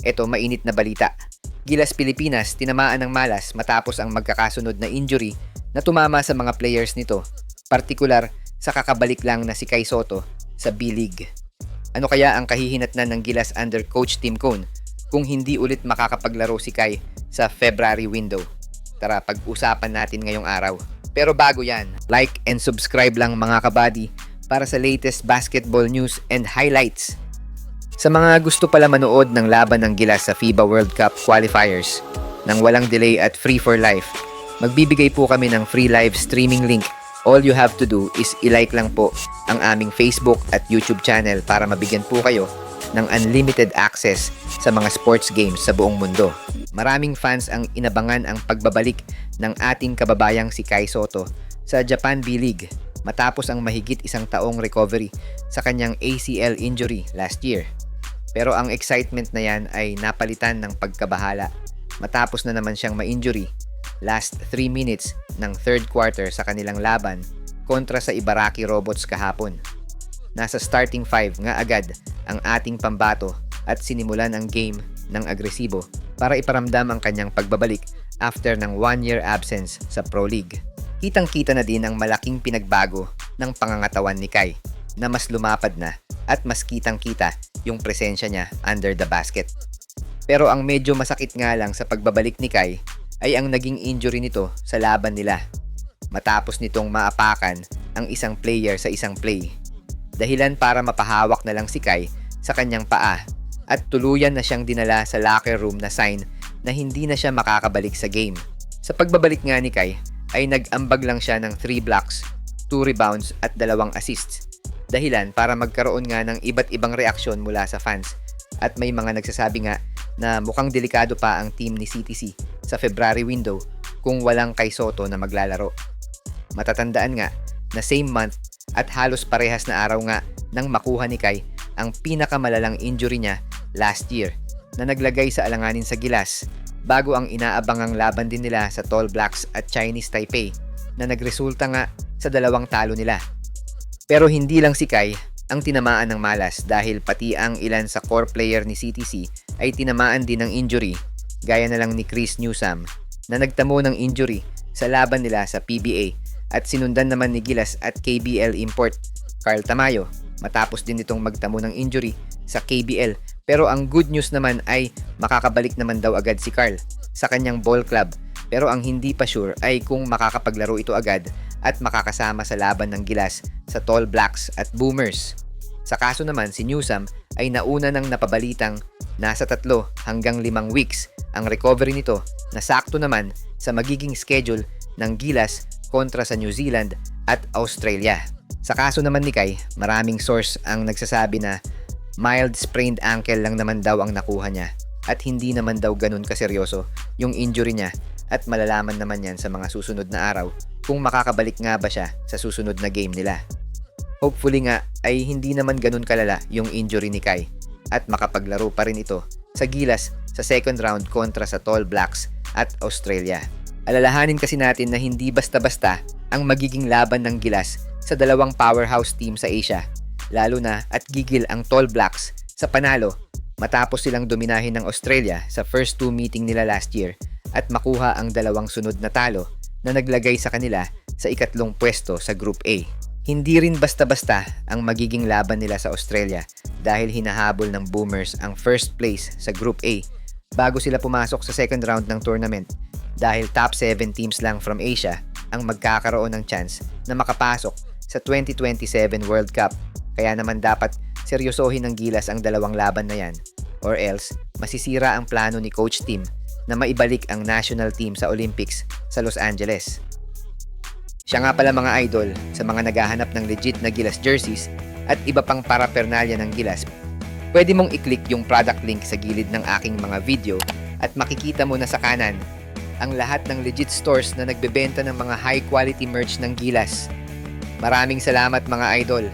Eto, mainit na balita. Gilas Pilipinas tinamaan ng malas matapos ang magkakasunod na injury na tumama sa mga players nito, partikular sa kakabalik lang na si Kai Sotto sa B-League. Ano kaya ang kahihinatnan ng Gilas under Coach Tim Cone kung hindi ulit makakapaglaro si Kai sa February window? Tara, pag-usapan natin ngayong araw. Pero bago yan, like and subscribe lang mga kabady para sa latest basketball news and highlights. Sa mga gusto pala manood ng laban ng Gilas sa FIBA World Cup qualifiers nang walang delay at free for life, magbibigay po kami ng free live streaming link. All you have to do is i-like lang po ang aming Facebook at YouTube channel para mabigyan po kayo ng unlimited access sa mga sports games sa buong mundo. Maraming fans ang inabangan ang pagbabalik ng ating kababayang si Kai Sotto sa Japan B-League matapos ang mahigit isang taong recovery sa kanyang ACL injury last year. Pero ang excitement na yan ay napalitan ng pagkabahala matapos na naman siyang ma-injury last 3 minutes ng third quarter sa kanilang laban kontra sa Ibaraki Robots kahapon. Nasa starting 5 nga agad ang ating pambato at sinimulan ang game ng agresibo para iparamdam ang kanyang pagbabalik after ng 1-year absence sa Pro League. Kitang-kita na din ang malaking pinagbago ng pangangatawan ni Kai na mas lumapad na at mas kitang-kita yung presensya niya under the basket. Pero ang medyo masakit nga lang sa pagbabalik ni Kai ay ang naging injury nito sa laban nila matapos nitong maapakan ang isang player sa isang play. Dahilan para mapahawak na lang si Kai sa kanyang paa at tuluyan na siyang dinala sa locker room na sign na hindi na siya makakabalik sa game. Sa pagbabalik nga ni Kai ay nag-ambag lang siya ng 3 blocks, 2 rebounds at 2 assists. Dahilan para magkaroon nga ng iba't ibang reaksyon mula sa fans at may mga nagsasabi nga na mukhang delikado pa ang team ni CTC sa February window kung walang Kai Sotto na maglalaro. Matatandaan nga na same month at halos parehas na araw nga nang makuha ni Kai ang pinakamalalang injury niya last year na naglagay sa alanganin sa Gilas bago ang inaabangang laban din nila sa Tall Blacks at Chinese Taipei na nagresulta nga sa 2 talo nila. Pero hindi lang si Kai ang tinamaan ng malas dahil pati ang ilan sa core player ni CTC ay tinamaan din ng injury gaya na lang ni Chris Newsome na nagtamo ng injury sa laban nila sa PBA at sinundan naman ni Gilas at KBL import Carl Tamayo matapos din itong magtamo ng injury sa KBL. Pero ang good news naman ay makakabalik naman daw agad si Carl sa kanyang ball club, pero ang hindi pa sure ay kung makakapaglaro ito agad at makakasama sa laban ng Gilas sa Tall Blacks at Boomers. Sa kaso naman si Newsome ay nauna nang napabalitang nasa 3 hanggang 5 weeks ang recovery nito na sakto naman sa magiging schedule ng Gilas kontra sa New Zealand at Australia. Sa kaso naman ni Kai, maraming source ang nagsasabi na mild sprained ankle lang naman daw ang nakuha niya at hindi naman daw ganun kaseryoso yung injury niya at malalaman naman yan sa mga susunod na araw kung makakabalik nga ba siya sa susunod na game nila. Hopefully nga ay hindi naman ganun kalala yung injury ni Kai at makapaglaro pa rin ito sa Gilas sa second round kontra sa Tall Blacks at Australia. Alalahanin kasi natin na hindi basta-basta ang magiging laban ng Gilas sa 2 powerhouse team sa Asia, lalo na at gigil ang Tall Blacks sa panalo matapos silang dominahin ng Australia sa first 2 meeting nila last year at makuha ang 2 sunod na talo na naglagay sa kanila sa 3 pwesto sa Group A. Hindi rin basta-basta ang magiging laban nila sa Australia dahil hinahabol ng Boomers ang first place sa Group A bago sila pumasok sa second round ng tournament dahil top 7 teams lang from Asia ang magkakaroon ng chance na makapasok sa 2027 World Cup. Kaya naman dapat seryosohin ng Gilas ang 2 laban na yan or else masisira ang plano ni Coach Tim na maibalik ang national team sa Olympics sa Los Angeles. Siya nga pala mga idol, sa mga naghahanap ng legit na Gilas jerseys at iba pang paraphernalia ng Gilas, pwede mong i-click yung product link sa gilid ng aking mga video at makikita mo na sa kanan ang lahat ng legit stores na nagbebenta ng mga high quality merch ng Gilas. Maraming salamat mga idol!